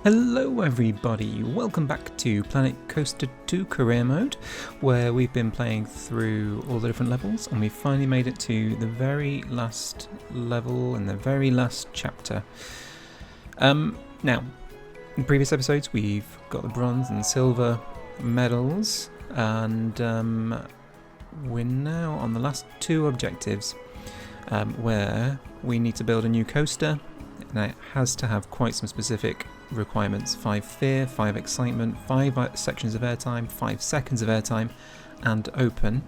Hello everybody, welcome back to Planet Coaster 2 Career Mode, where we've been playing through all the different levels and we finally made it to the very last level in the very last chapter. Now, in previous episodes we've got the bronze and silver medals and we're now on the last two objectives where we need to build a new coaster, and it has to have quite some specific requirements: 5 fear, 5 excitement, 5 sections of airtime, 5 seconds of airtime, and open.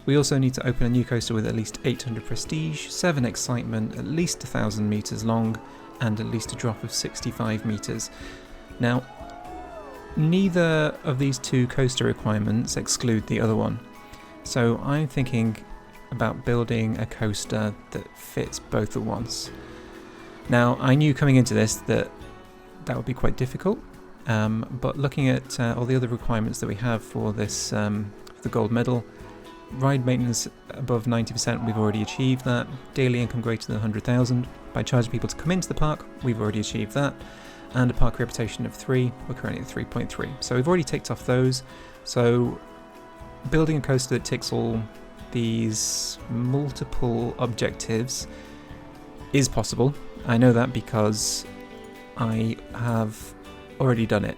We also need to open a new coaster with at least 800 prestige, 7 excitement, at least 1,000 meters long, and at least a drop of 65 meters. Now, neither of these two coaster requirements exclude the other one, so I'm thinking about building a coaster that fits both at once. Now, I knew coming into this that would be quite difficult, but looking at all the other requirements that we have for this, the gold medal, ride maintenance above 90%, we've already achieved that. Daily income greater than 100,000 by charging people to come into the park, we've already achieved that. And a park reputation of 3, we're currently at 3.3. So we've already ticked off those. So building a coaster that ticks all these multiple objectives is possible. I know that because I have already done it.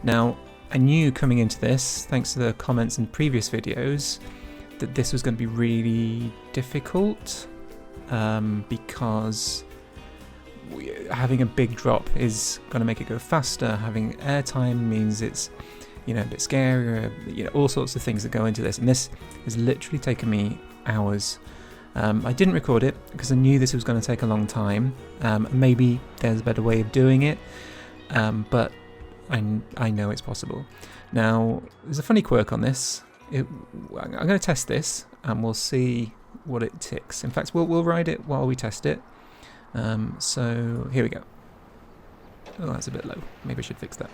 Now, I knew coming into this, thanks to the comments in previous videos, that this was going to be really difficult because having a big drop is going to make it go faster. Having airtime means it's, a bit scarier, all sorts of things that go into this, and this has literally taken me hours. I didn't record it because I knew this was going to take a long time. Maybe there's a better way of doing it, but I know it's possible. Now, there's a funny quirk on this. I'm going to test this and we'll see what it ticks. In fact, we'll ride it while we test it. So here we go. Oh, that's a bit low. Maybe I should fix that.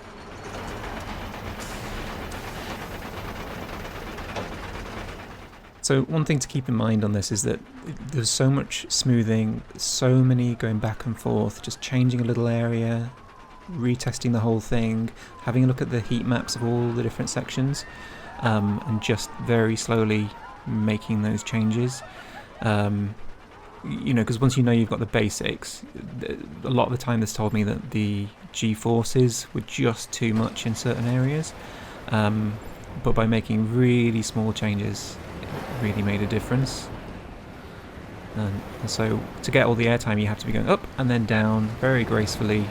So one thing to keep in mind on this is that there's so much smoothing, so many going back and forth, just changing a little area, retesting the whole thing, having a look at the heat maps of all the different sections, and just very slowly making those changes. Because once you know you've got the basics, a lot of the time this told me that the G-forces were just too much in certain areas, but by making really small changes, really made a difference. And so to get all the airtime you have to be going up and then down very gracefully.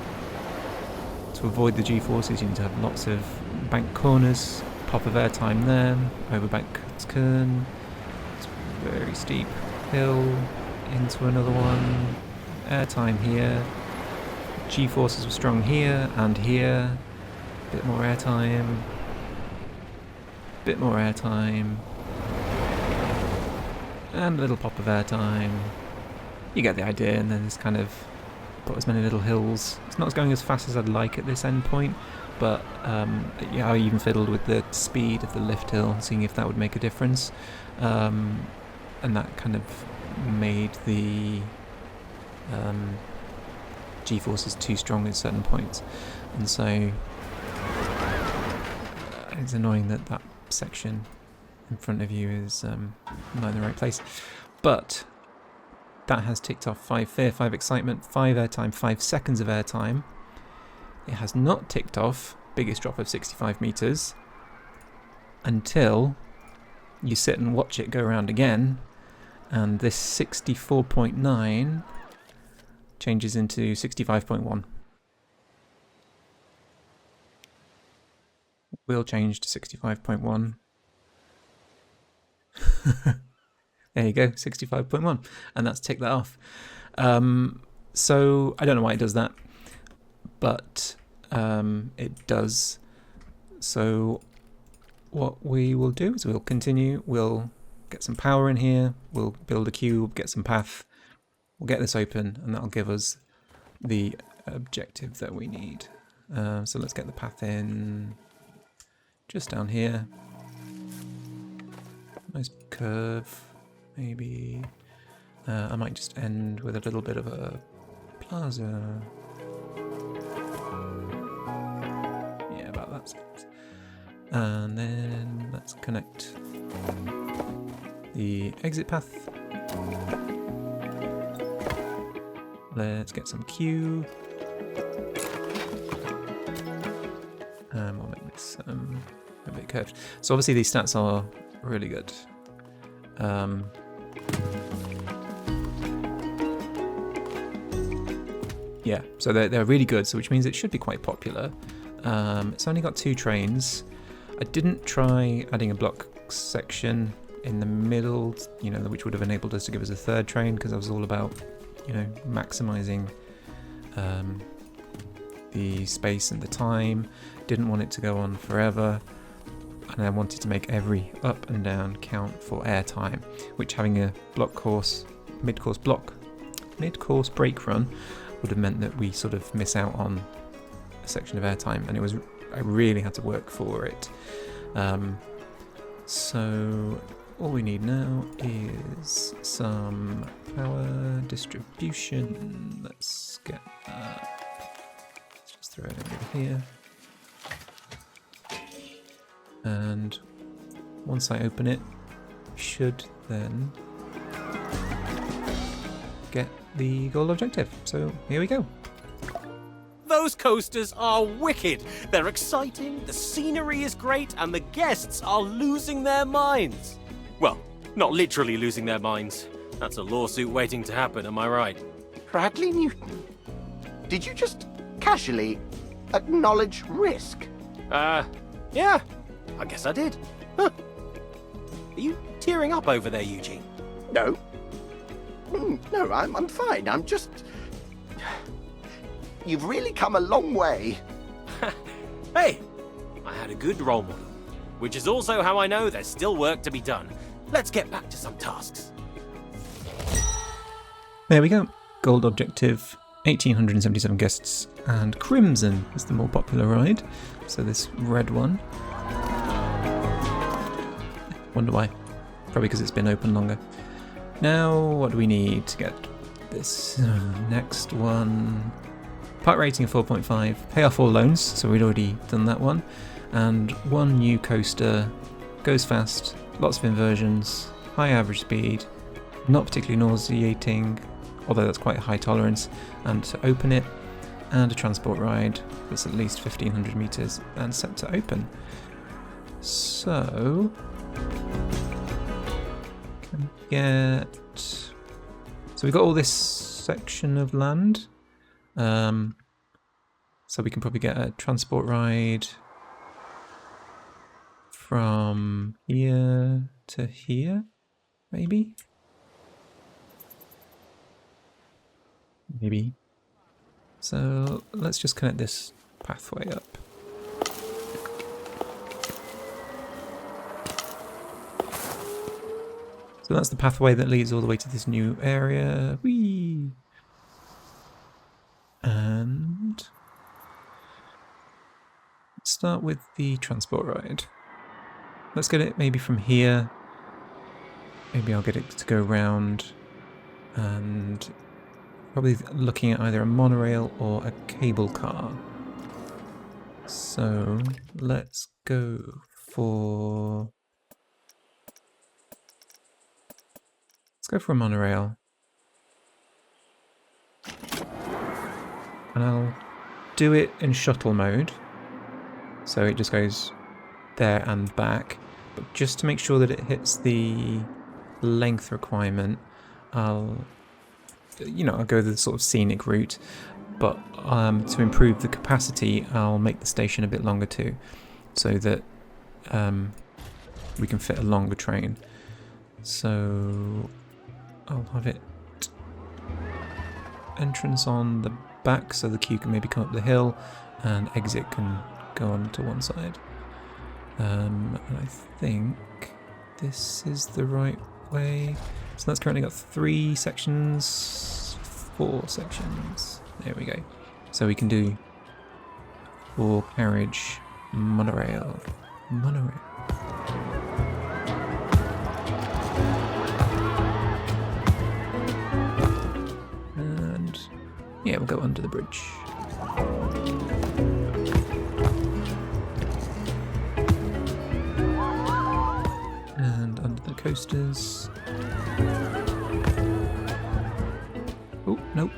To avoid the G-forces you need to have lots of bank corners, pop of airtime there, over bank turn, it's very steep hill, into another one, airtime here, G-forces were strong here and here, bit more airtime, and a little pop of airtime. You get the idea, and then it's kind of put as many little hills. It's not going as fast as I'd like at this end point, but I even fiddled with the speed of the lift hill, seeing if that would make a difference, and that kind of made the G-forces too strong at certain points, and so it's annoying that section in front of you is not in the right place. But that has ticked off 5 fear, 5 excitement, 5 airtime, 5 seconds of airtime. It has not ticked off biggest drop of 65 meters until you sit and watch it go around again, and this 64.9 changes into 65.1. Will change to 65.1. There you go, 65.1, and that's ticked that off. So I don't know why it does that, but it does. So what we will do is we'll continue, we'll get some power in here, we'll build a cube, get some path, we'll get this open, and that'll give us the objective that we need. So let's get the path in just down here. Nice curve, maybe. I might just end with a little bit of a plaza. And then let's connect the exit path. Let's get some Q. And we'll make this a bit curved. So obviously these stats are really good. Yeah, so they're really good, so which means it should be quite popular. It's only got 2 trains. I didn't try adding a block section in the middle, which would have enabled us to give us a 3rd train, because I was all about, maximizing the space and the time. Didn't want it to go on forever, and I wanted to make every up and down count for airtime, which having a mid-course break run would have meant that we sort of miss out on a section of airtime, and I really had to work for it. So all we need now is some power distribution. Let's get that. Let's just throw it over here. And once I open it, should then get the goal objective. So here we go. Those coasters are wicked. They're exciting, the scenery is great, and the guests are losing their minds. Well, not literally losing their minds. That's a lawsuit waiting to happen, am I right? Bradley Newton, did you just casually acknowledge risk? Yeah, I guess I did. Huh. Are you tearing up over there, Eugene? No. No, I'm fine. I'm just... You've really come a long way. Hey, I had a good role model, which is also how I know there's still work to be done. Let's get back to some tasks. There we go. Gold objective, 1,877 guests, and Crimson is the more popular ride. So this red one. Wonder why. Probably because it's been open longer. Now, what do we need to get this next one? Park rating of 4.5, pay off all loans, so we'd already done that one. And 1 new coaster, goes fast, lots of inversions, high average speed, not particularly nauseating, although that's quite a high tolerance, and to open it, and a transport ride that's at least 1,500 meters and set to open. So, can get... So we've got all this section of land. So we can probably get a transport ride from here to here, maybe? Maybe. So let's just connect this pathway up. So that's the pathway that leads all the way to this new area. Whee! And let's start with the transport ride. Let's get it maybe from here. Maybe I'll get it to go round, and probably looking at either a monorail or a cable car. So let's go for... Let's go for a monorail. And I'll do it in shuttle mode. So it just goes there and back. But just to make sure that it hits the length requirement, I'll go the sort of scenic route. But to improve the capacity, I'll make the station a bit longer too, so that we can fit a longer train. So I'll have it entrance on the back, so the queue can maybe come up the hill, and exit can go on to one side. And I think this is the right way. So that's currently got 3 sections, 4 sections. There we go. So we can do 4 carriage monorail. And yeah, we'll go under the bridge. coasters. Oh, nope.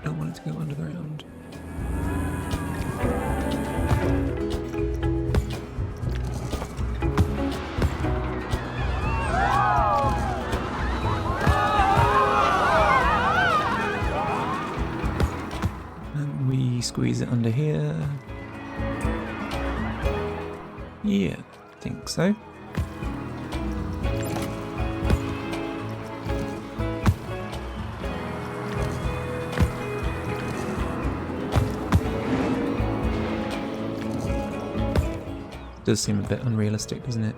Don't want it to go underground. And we squeeze it under here. Yeah, I think so. Does seem a bit unrealistic, doesn't it?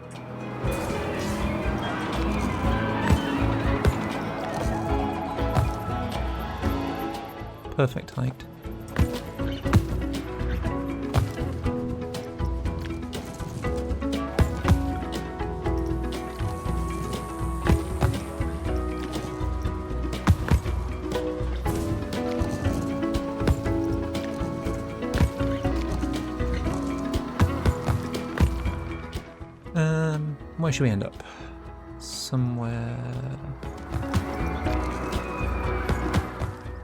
Perfect height. Where should we end up? Somewhere...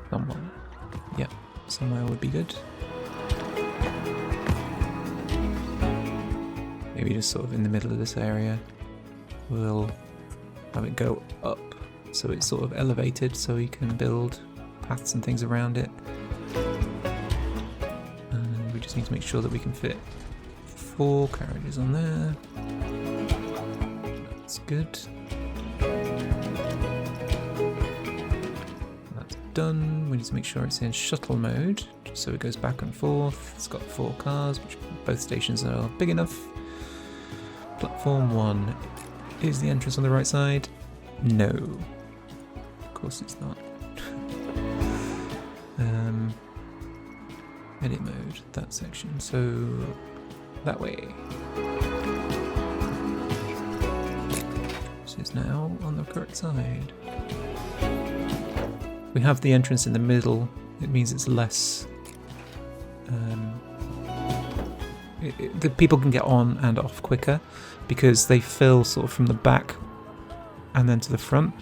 Someone. Yeah, somewhere would be good. Maybe just sort of in the middle of this area. We'll have it go up so it's sort of elevated so we can build paths and things around it. And we just need to make sure that we can fit 4 carriages on there. That's good. That's done. We need to make sure it's in shuttle mode, so it goes back and forth. It's got 4 cars, which both stations are big enough. Platform 1. Is the entrance on the right side? No. Of course it's not. Edit mode, that section. So, that way. This is now on the correct side. We have the entrance in the middle. It means it's less... the people can get on and off quicker because they fill sort of from the back and then to the front.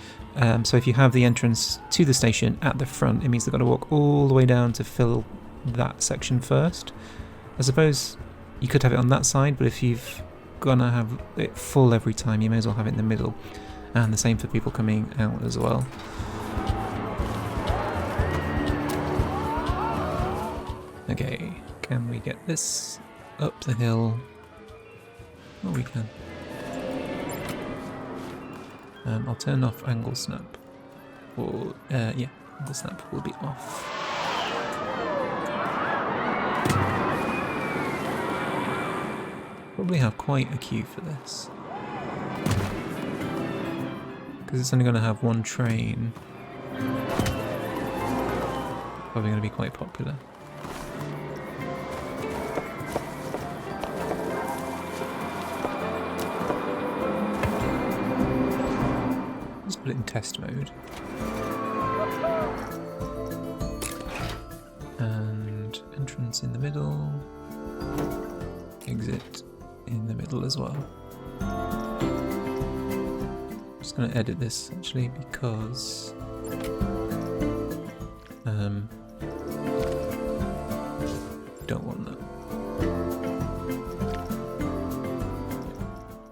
So if you have the entrance to the station at the front, it means they've got to walk all the way down to fill that section first. I suppose you could have it on that side, but if you've gonna have it full every time, you may as well have it in the middle. And the same for people coming out as well. Okay, can we get this up the hill? Oh, we can. I'll turn off angle snap. Or, yeah, angle snap will be off. Probably have quite a queue for this. Because it's only going to have 1 train. Probably going to be quite popular. Let's put it in test mode. And entrance in the middle. Exit in the middle as well. I'm just going to edit this actually because don't want that.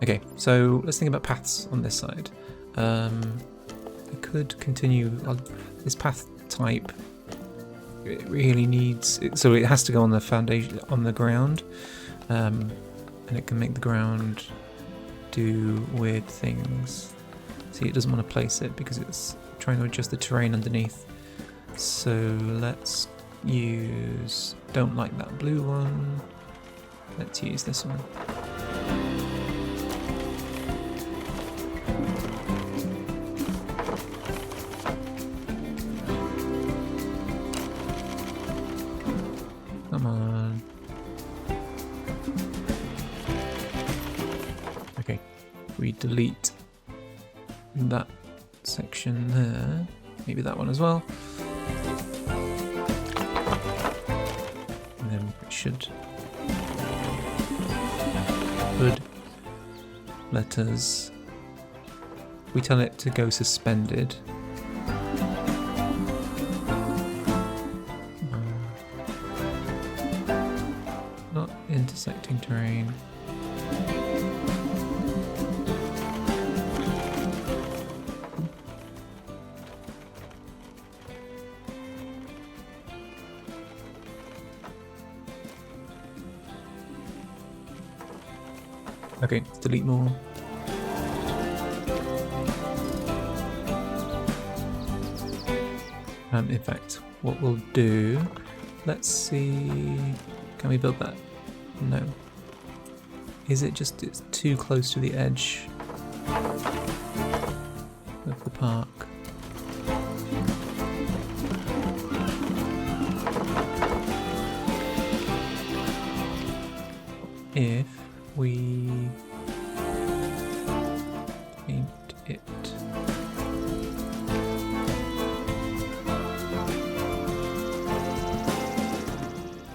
Okay, so let's think about paths on this side. I could continue on this path type. It really needs so it has to go on the foundation, on the ground. And it can make the ground do weird things. See, it doesn't want to place it because it's trying to adjust the terrain underneath. So let's use... Don't like that blue one. Let's use this one. Come on. Okay, we delete that section there, maybe that one as well, and then it should let us we tell it to go suspended. Not intersecting terrain. Okay, let's delete more. In fact, what we'll do, let's see, can we build that? No. Is it just, it's too close to the edge of the park? If we paint it.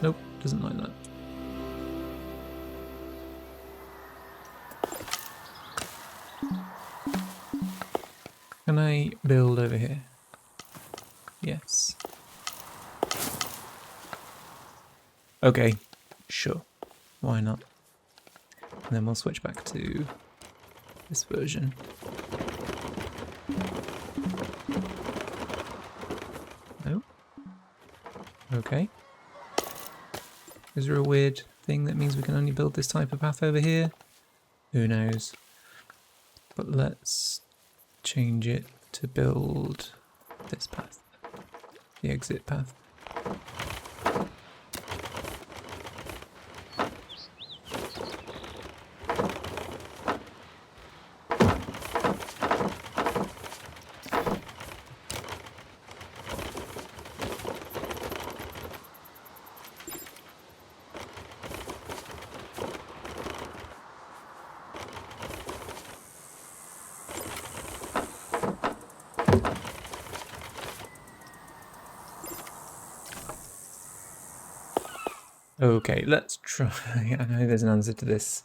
Nope, doesn't like that. Can I build over here? Yes. Okay, sure. Why not? And then we'll switch back to this version. No? Okay. Is there a weird thing that means we can only build this type of path over here? Who knows? But let's change it to build this path. The exit path. Okay, let's try. I know there's an answer to this.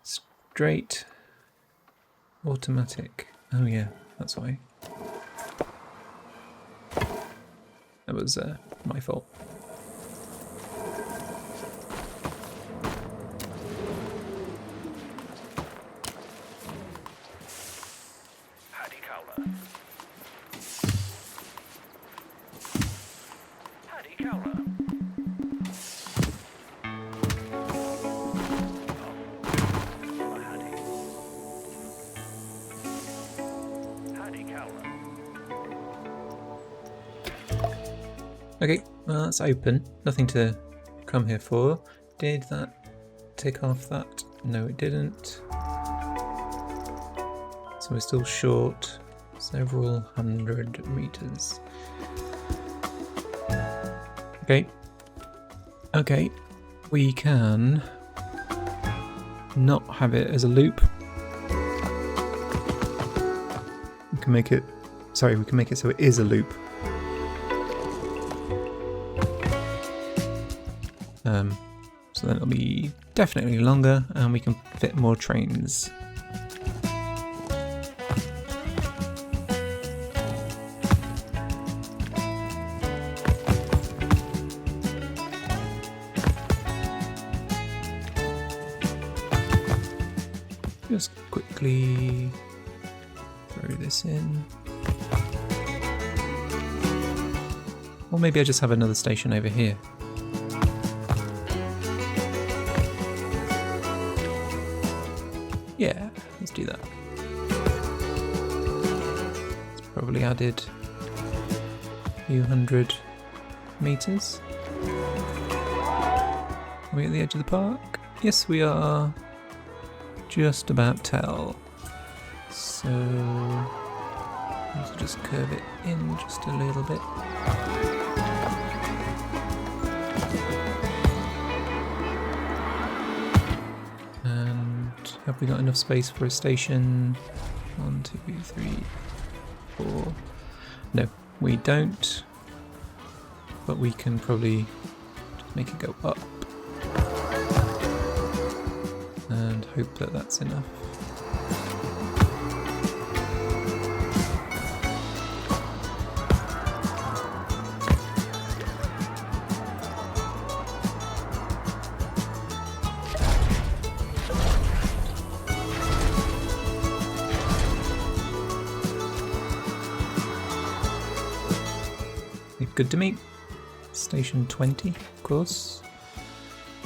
Straight automatic. Oh yeah, that's why. That was my fault. Okay, well that's open. Nothing to come here for. Did that tick off that? No, it didn't. So we're still short several hundred meters. Okay. Okay. We can not have it as a loop. We can make it, sorry, we can make it so it is a loop. So then it'll be definitely longer and we can fit more trains. Just quickly throw this in. Or maybe I just have another station over here. Yeah, let's do that. It's probably added a few hundred meters. Are we at the edge of the park? Yes, we are. Just about tell. So let's just curve it in just a little bit. Have we got enough space for a station? 1, 2, 3, 4. No, we don't. But we can probably just make it go up. And hope that that's enough. good to me. Station 20, of course.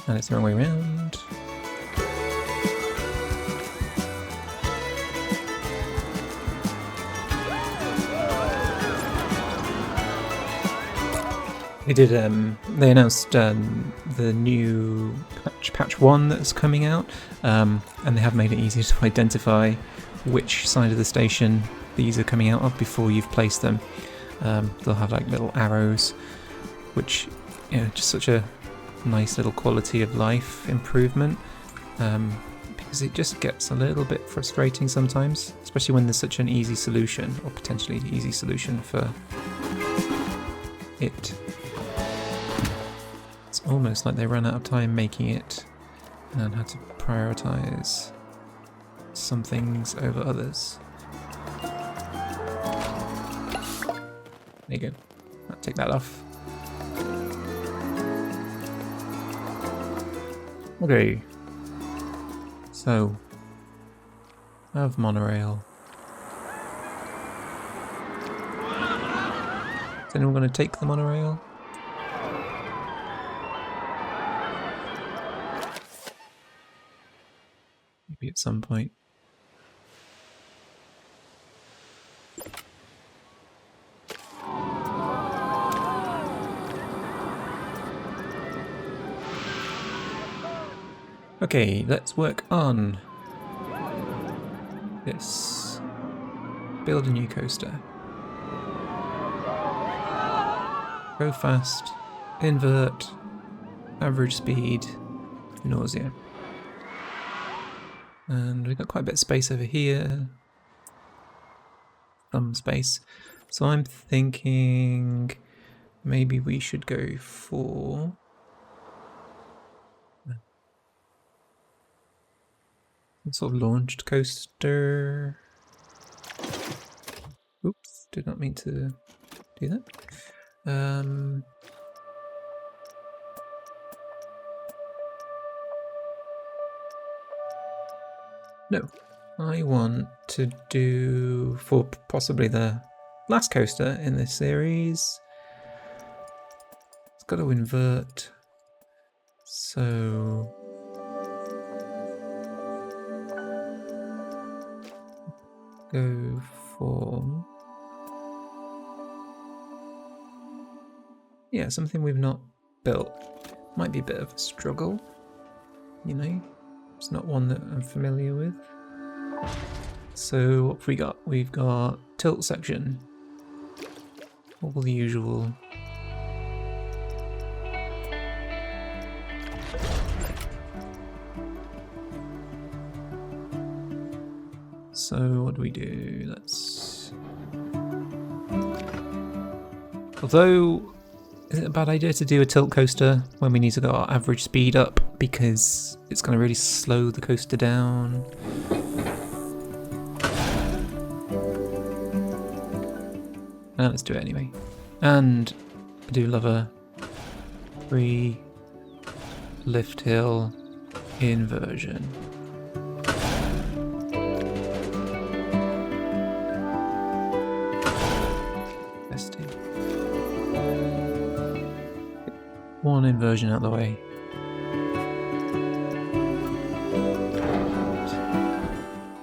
And it's the wrong way around. They announced the new patch 1 that's coming out, and they have made it easier to identify which side of the station these are coming out of before you've placed them. They'll have like little arrows, which, you know, just such a nice little quality of life improvement, because it just gets a little bit frustrating sometimes, especially when there's such an easy solution, or potentially easy solution for it. It's almost like they ran out of time making it and had to prioritize some things over others. There you go. I'll take that off. Okay. So, I have monorail. Is anyone going to take the monorail? Maybe at some point. Okay, let's work on this. Build a new coaster. Go fast, invert, average speed, nausea. And we've got quite a bit of space over here. Some space. So I'm thinking maybe we should go for some sort of launched coaster. Oops, did not mean to do that. No, I want to do, for possibly the last coaster in this series, it's got to invert, so go for, yeah, something we've not built. Might be a bit of a struggle, you know. It's not one that I'm familiar with. So what have we got? We've got tilt section. All the usual. So what do we do? Let's... Although, is it a bad idea to do a tilt coaster when we need to get our average speed up, because it's going to really slow the coaster down? Let's do it anyway. And I do love a free lift hill inversion. One inversion out of the way.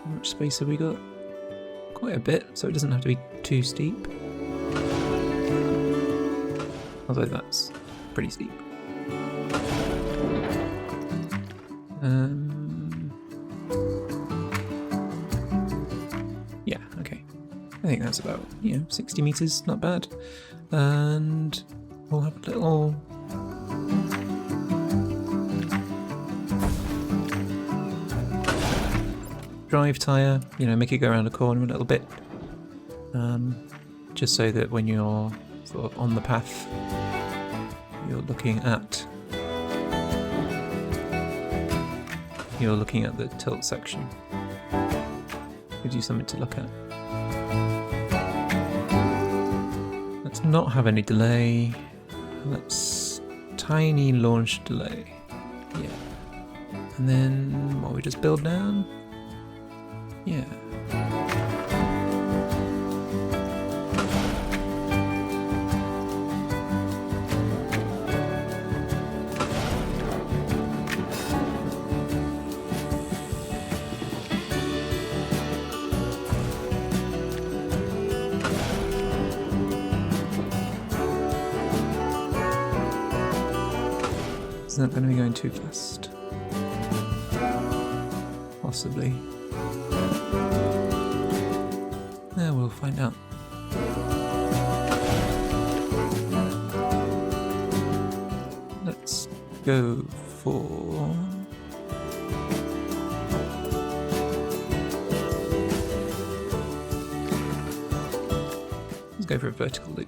How much space have we got? Quite a bit, so it doesn't have to be too steep. Although that's pretty steep. Yeah, okay. I think that's about, 60 meters, not bad. And we'll have a little drive tyre, make it go around a corner a little bit, just so that when you're sort of on the path, you're looking at the tilt section. Gives you something to look at. Let's not have any delay. Let's tiny launch delay. Yeah. And then what, we just build down? Yeah. Is that going to be going too fast? Possibly. Yeah, we'll find out. Let's go for... Let's go for a vertical loop.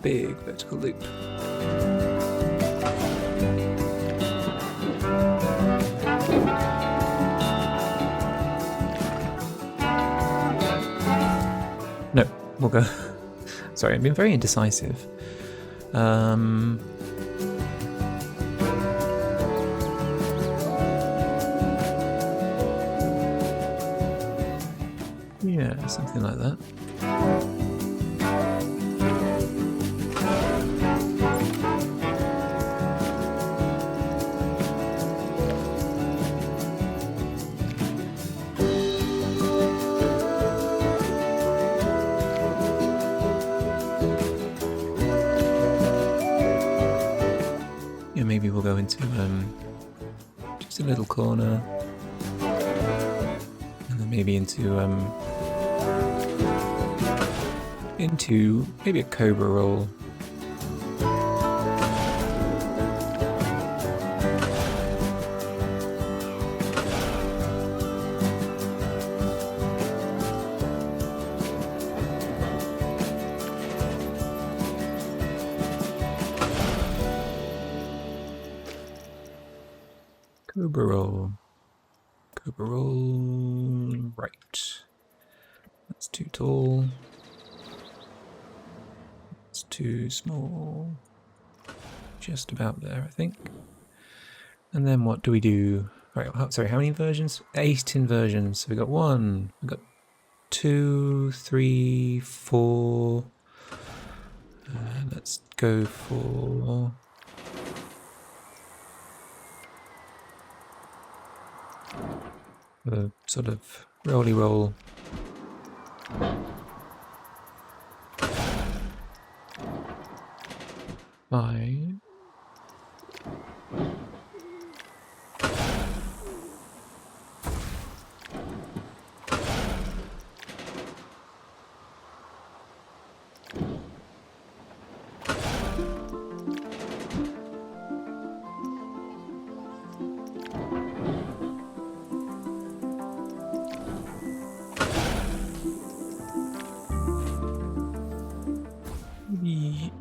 Big vertical loop. No, we'll go. Sorry, I've been very indecisive. Yeah, something like that. Maybe we'll go into just a little corner, and then maybe into maybe a cobra roll. Cobra roll. Cobra roll. Right. That's too tall. It's too small. Just about there, I think. And then what do we do? Right, sorry, how many inversions? 8 inversions. So we got 1, we got 2, 3, 4. Let's go for... the sort of rolly roll. Five.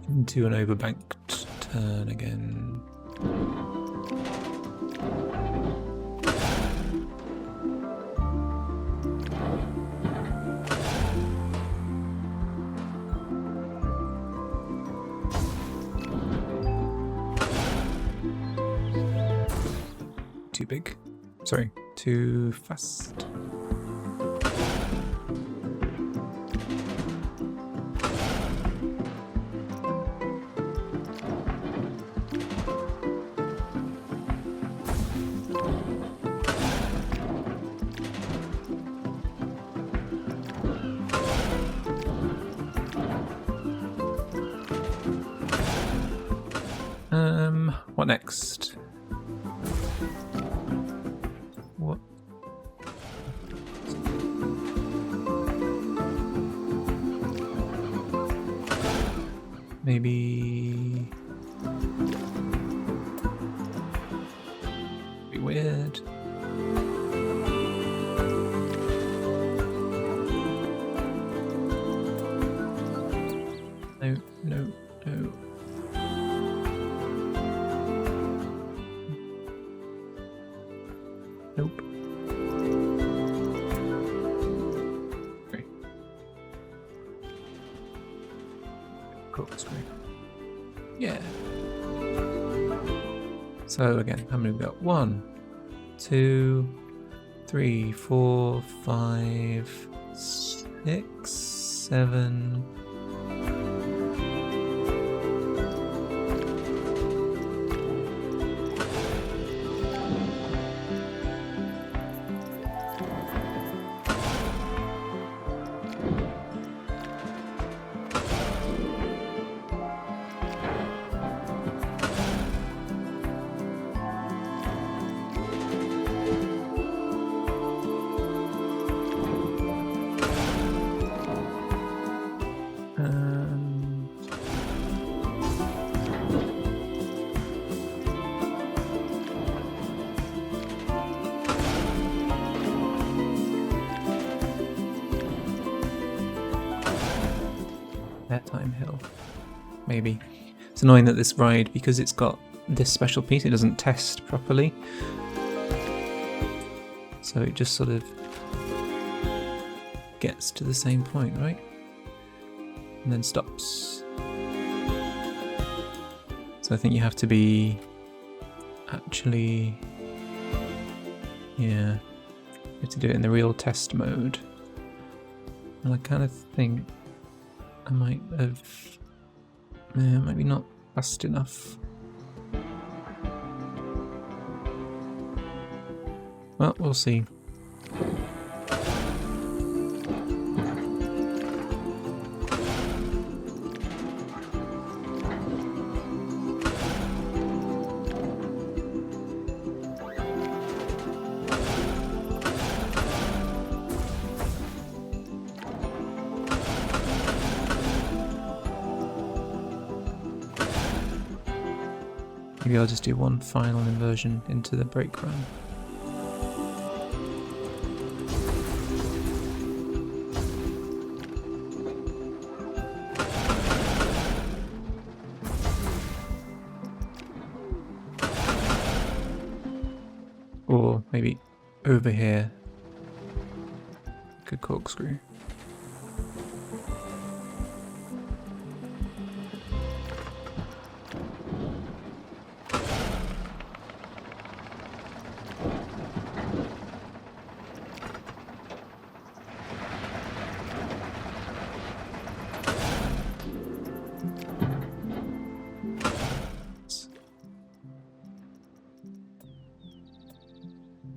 Into an overbanked turn again. Too big. Sorry, too fast. What next? What? Maybe... be weird. No, no, no. Nope. Great. Cool, that's great. Yeah. So again, how many we got? 1, 2, 3, 4, 5, 6, 7. maybe. It's annoying that this ride, because it's got this special piece, it doesn't test properly. So it just sort of gets to the same point, right? And then stops. So I think you have to be actually, yeah, you have to do it in the real test mode. And I kind of think I might have, maybe not fast enough. Well, we'll see. Maybe I'll just do one final inversion into the brake run. Or maybe over here. Good corkscrew.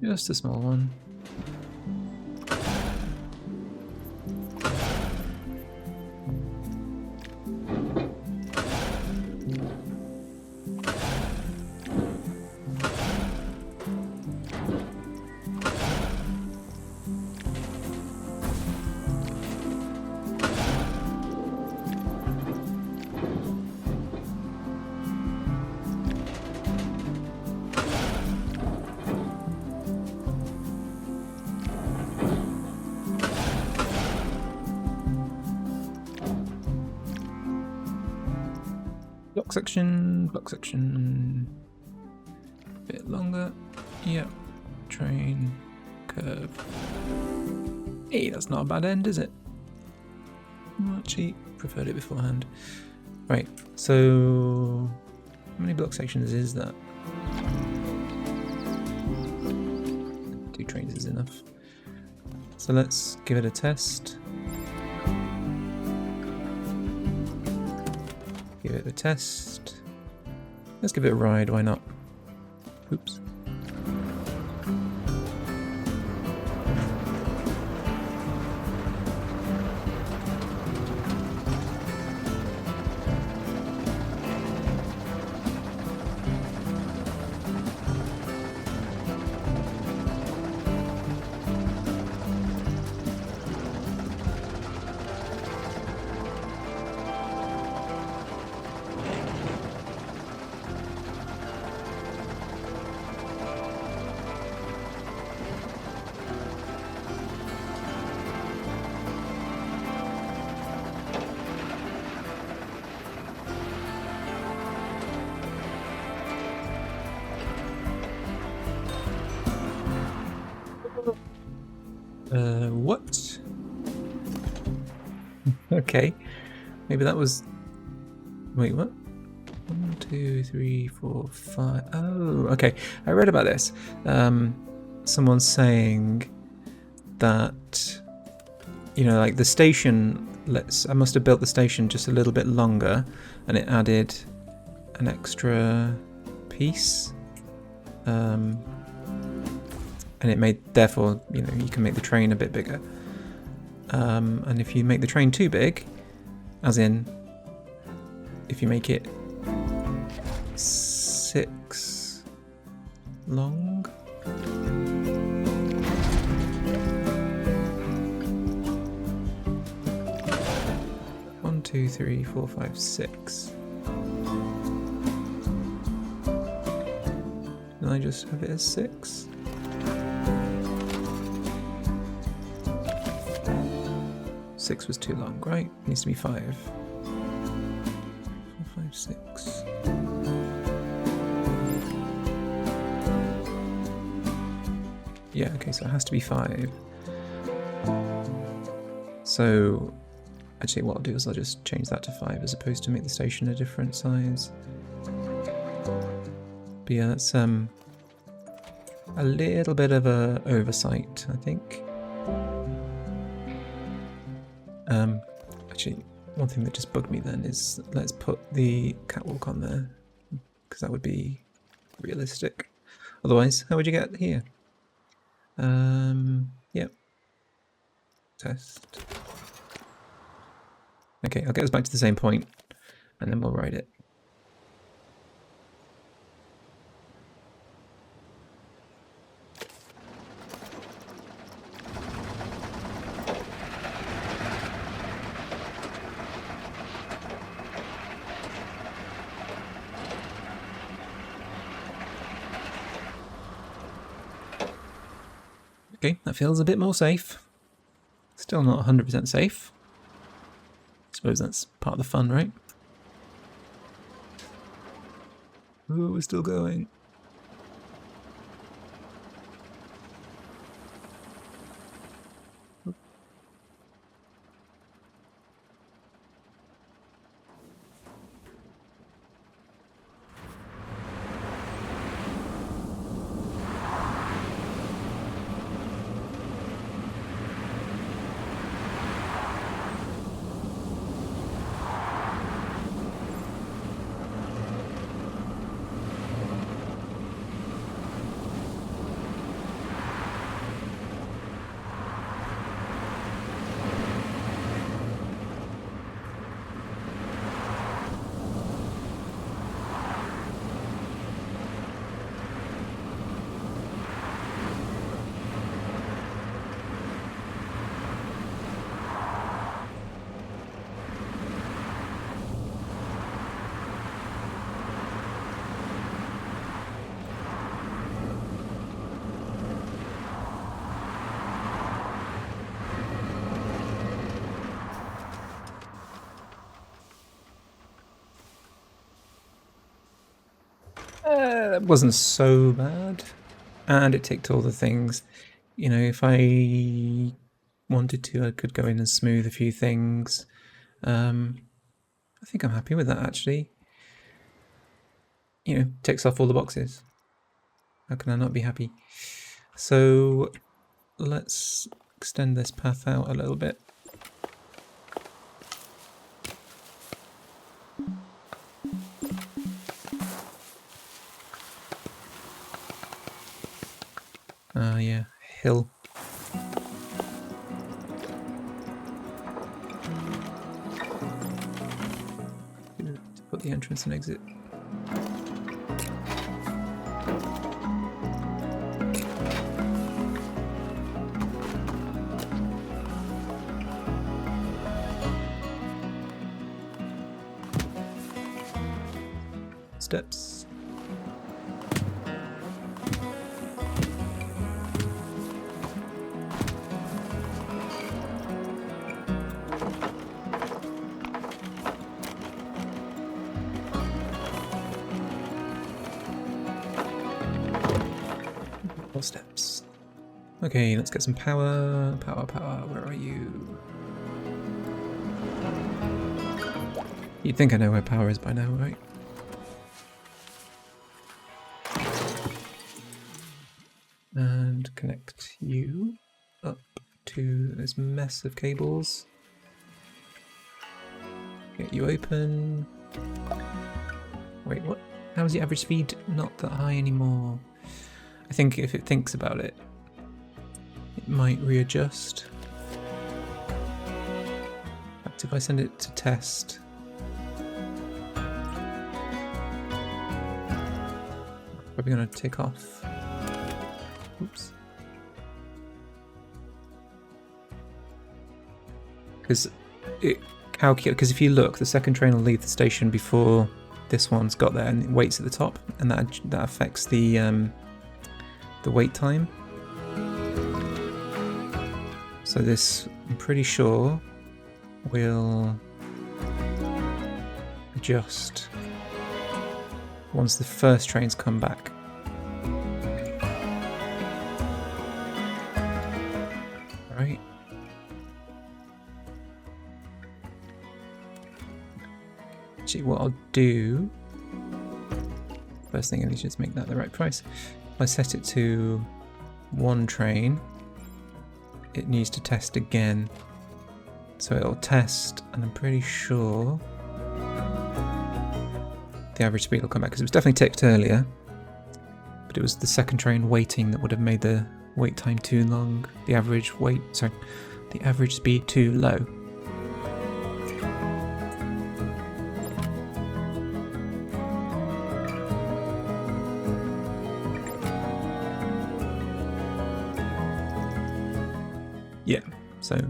Just a small one. Block section, bit longer, yep, train, curve. Hey, that's not a bad end, is it? Actually, preferred it beforehand. Right, so how many block sections is that? 2 trains is enough. So let's give it a test. Give it a test. Let's give it a ride, why not? Oops. What? Okay. Maybe that was... Wait, what? 1, 2, 3, 4, 5... Oh, okay. I read about this. Someone's saying that, you know, like the station, I must have built the station just a little bit longer, and it added an extra piece. And it made, therefore, you know, you can make the train a bit bigger. And if you make the train too big, as in, if you make it 6 long, 1, 2, 3, 4, 5, 6. Can I just have it as 6? Six was too long, right? Needs to be 5. 4, 6. Yeah, okay, so it has to be 5. So, actually what I'll do is I'll just change that to 5 as opposed to make the station a different size. But yeah, that's a little bit of a oversight, I think. Actually, one thing that just bugged me then is let's put the catwalk on there, because that would be realistic. Otherwise, how would you get here? Yep. Test. Okay, I'll get us back to the same point, and then we'll ride it. Okay, that feels a bit more safe. Still not 100% safe. I suppose that's part of the fun, right? Oh, we're still going. That wasn't so bad. And it ticked all the things. You know, if I wanted to, I could go in and smooth a few things. I think I'm happy with that, actually. You know, ticks off all the boxes. How can I not be happy? So let's extend this path out a little bit. Yeah, hill. To put the entrance and exit. Steps. Steps. Okay, let's get some power. Power, where are you? You'd think I know where power is by now, right? And connect you up to this mess of cables. Get you open. Wait, what? How is the average speed not that high anymore? I think if it thinks about it, it might readjust. In fact, if I send it to test, probably going to tick off. Oops. Because it calculates. Because if you look, the second train will leave the station before this one's got there, and it waits at the top, and that affects the wait time. So this, I'm pretty sure, will adjust once the first trains come back. Right. Actually, what I'll do... First thing I need to just make that the right price. If I set it to 1 train, it needs to test again. So it'll test, and I'm pretty sure the average speed will come back, because it was definitely ticked earlier, but it was the second train waiting that would have made the wait time too long, the average speed too low. Yeah, so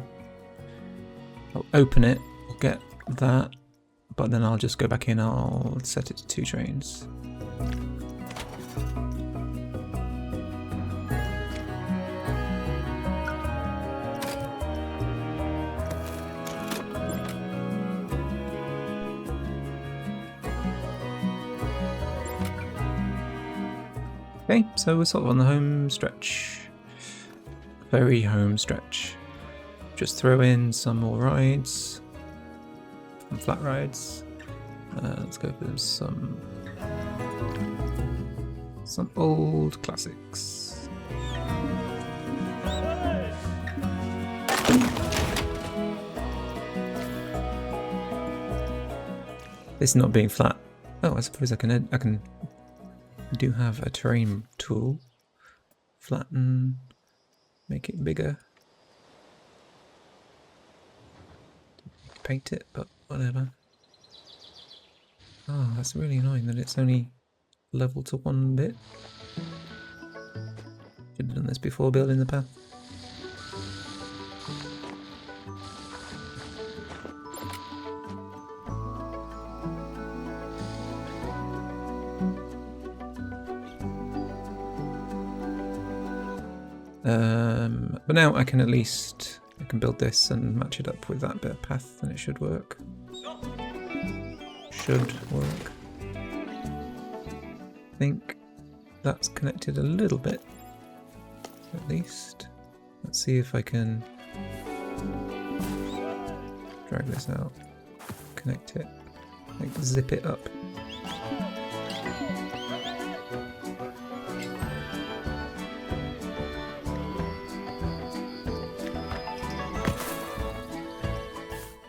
I'll open it, we'll get that, but then I'll just go back in, I'll set it to 2 trains. Okay, so we're sort of on the home stretch. Very home stretch. Just throw in some more rides. Some flat rides. Let's go for some old classics. This not being flat. Oh, I suppose I can do have a terrain tool. Flatten, make it bigger. Paint it, but whatever. Oh, that's really annoying that it's only level to 1 bit. Should have done this before building the path. But now I can at least build this and match it up with that bit of path, and it should work. Should work. I think that's connected a little bit, at least. Let's see if I can drag this out, connect it, like zip it up.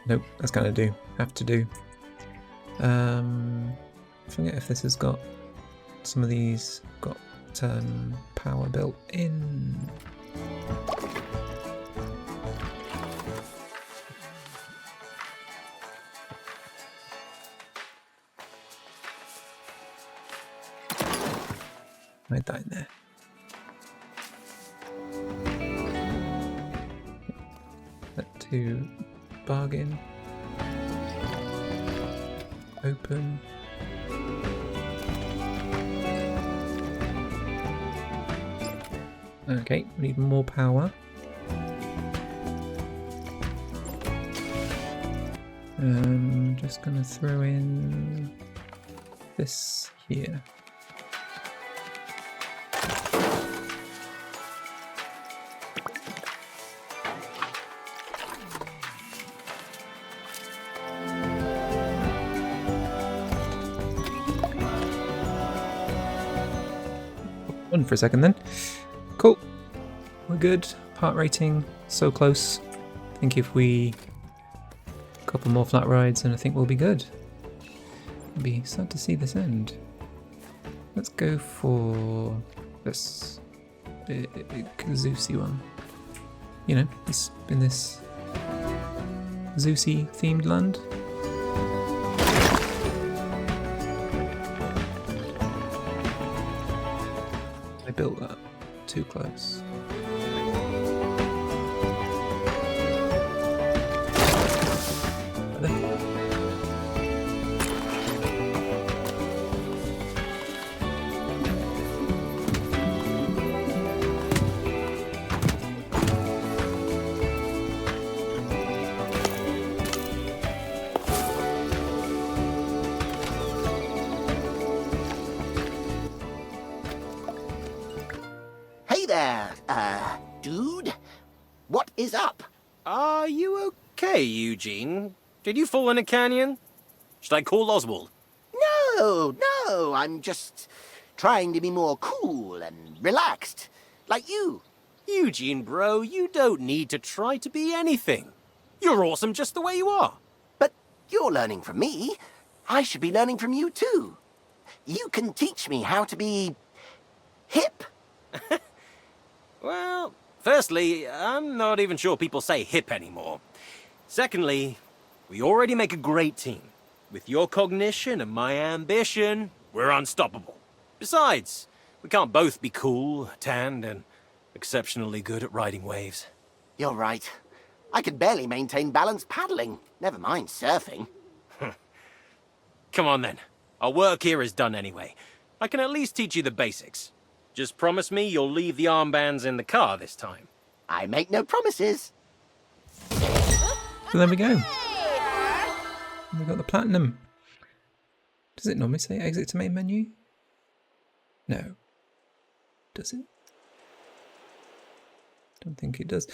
Nope, that's gonna do. Have to do. I forget if this has got some of these got power built in. Hide that in there. Set to bargain. Open. Okay, we need more power. Just gonna throw in this here. On for a second then. Cool. We're good. Heart rating, so close. I think if we... a couple more flat rides and I think we'll be good. I'll be sad to see this end. Let's go for this big Zeusy one. You know, in this Zeusy themed land. I built that too close. there, dude. What is up? Are you okay, Eugene? Did you fall in a canyon? Should I call Oswald? No, I'm just trying to be more cool and relaxed, like you. Eugene, bro, you don't need to try to be anything. You're awesome just the way you are. But you're learning from me. I should be learning from you too. You can teach me how to be hip. Well, firstly, I'm not even sure people say hip anymore. Secondly, we already make a great team. With your cognition and my ambition, we're unstoppable. Besides, we can't both be cool, tanned, and exceptionally good at riding waves. You're right. I can barely maintain balance paddling, never mind surfing. Come on then. Our work here is done anyway. I can at least teach you the basics. Just promise me you'll leave the armbands in the car this time. I make no promises. So there we go. We've got the platinum. Does it normally say exit to main menu? No. Does it? Don't think it does.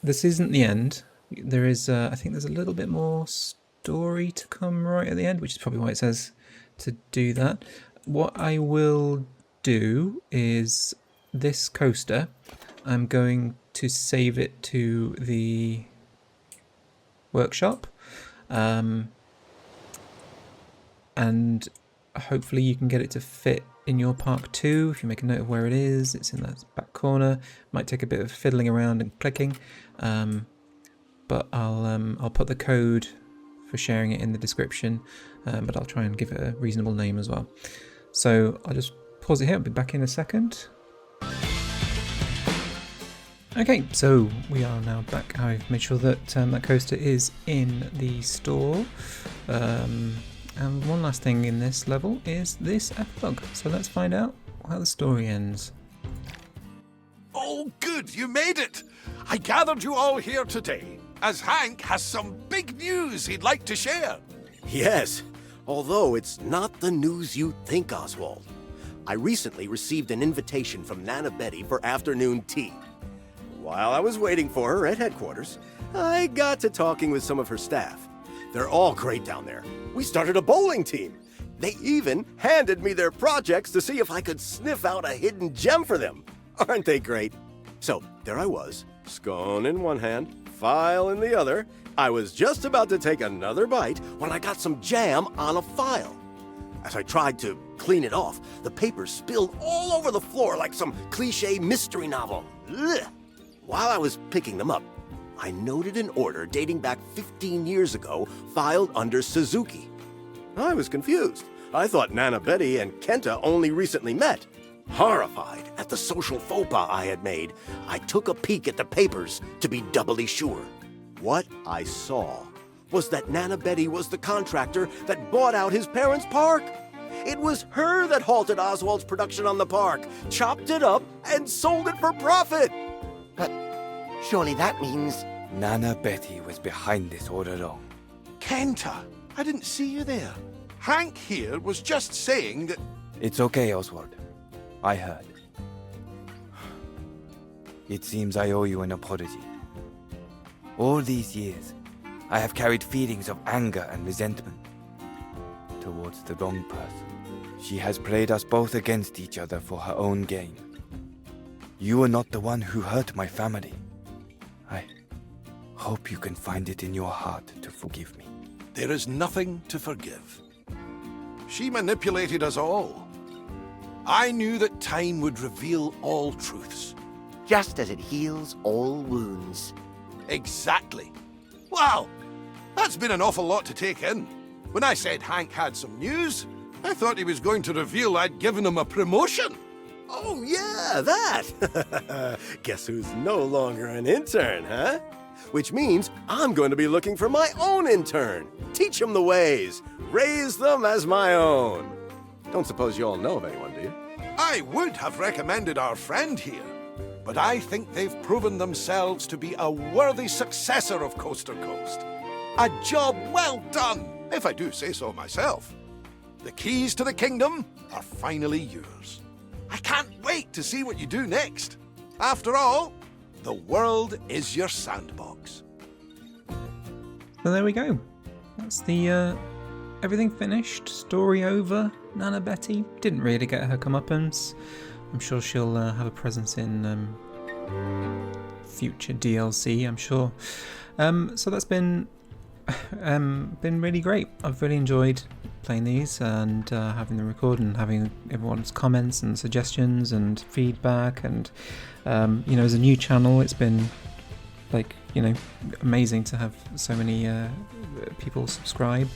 This isn't the end. There is, I think there's a little bit more story to come right at the end, which is probably why it says to do that. What I will do is this coaster, I'm going to save it to the workshop. And hopefully you can get it to fit in your park too. If you make a note of where it is, it's in that back corner. Might take a bit of fiddling around and clicking, but I'll put the code for sharing it in the description, but I'll try and give it a reasonable name as well. So I'll just pause it here. I'll be back in a second. Okay, so we are now back. I've made sure that that coaster is in the store. And one last thing in this level is this epilogue. So let's find out how the story ends. Oh, good, you made it! I gathered you all here today, as Hank has some big news he'd like to share. Yes, although it's not the news you think, Oswald. I recently received an invitation from Nana Betty for afternoon tea. While I was waiting for her at headquarters, I got to talking with some of her staff. They're all great down there. We started a bowling team. They even handed me their projects to see if I could sniff out a hidden gem for them. Aren't they great? So there I was, scone in one hand, file in the other. I was just about to take another bite when I got some jam on a file. As I tried to clean it off, the paper spilled all over the floor like some cliché mystery novel. Ugh. While I was picking them up, I noted an order dating back 15 years ago filed under Suzuki. I was confused. I thought Nana Betty and Kenta only recently met. Horrified at the social faux pas I had made, I took a peek at the papers to be doubly sure. What I saw was that Nana Betty was the contractor that bought out his parents' park. It was her that halted Oswald's production on the park, chopped it up, and sold it for profit. But surely that means... Nana Betty was behind this all along. Kenta, I didn't see you there. Hank here was just saying that... It's okay, Oswald. I heard. It seems I owe you an apology. All these years, I have carried feelings of anger and resentment towards the wrong person. She has played us both against each other for her own gain. You are not the one who hurt my family. I hope you can find it in your heart to forgive me. There is nothing to forgive. She manipulated us all. I knew that time would reveal all truths. just as it heals all wounds. Exactly. Wow, that's been an awful lot to take in. When I said Hank had some news, I thought he was going to reveal I'd given him a promotion. Oh, yeah, that. Guess who's no longer an intern, huh? Which means I'm going to be looking for my own intern. Teach them the ways. Raise them as my own. Don't suppose you all know of anyone, do you? I would have recommended our friend here, but I think they've proven themselves to be a worthy successor of Coaster Coast. A job well done, if I do say so myself. The keys to the kingdom are finally yours. I can't wait to see what you do next. After all, the world is your sandbox. So there we go. That's the everything finished. Story over. Nana Betty didn't really get her comeuppance. I'm sure she'll have a presence in future DLC, I'm sure. So that's been really great. I've really enjoyed playing these and having them record and having everyone's comments and suggestions and feedback. And as a new channel, it's been amazing to have so many people subscribe.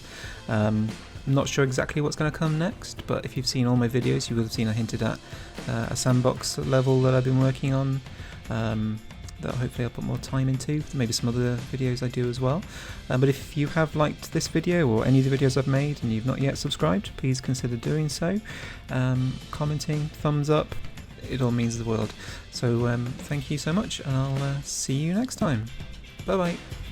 I'm not sure exactly what's going to come next, but if you've seen all my videos, you will have seen I hinted at a sandbox level that I've been working on, that hopefully I'll put more time into, maybe some other videos I do as well. But if you have liked this video or any of the videos I've made and you've not yet subscribed, please consider doing so. Commenting, thumbs up, it all means the world. So thank you so much, and I'll see you next time. Bye bye.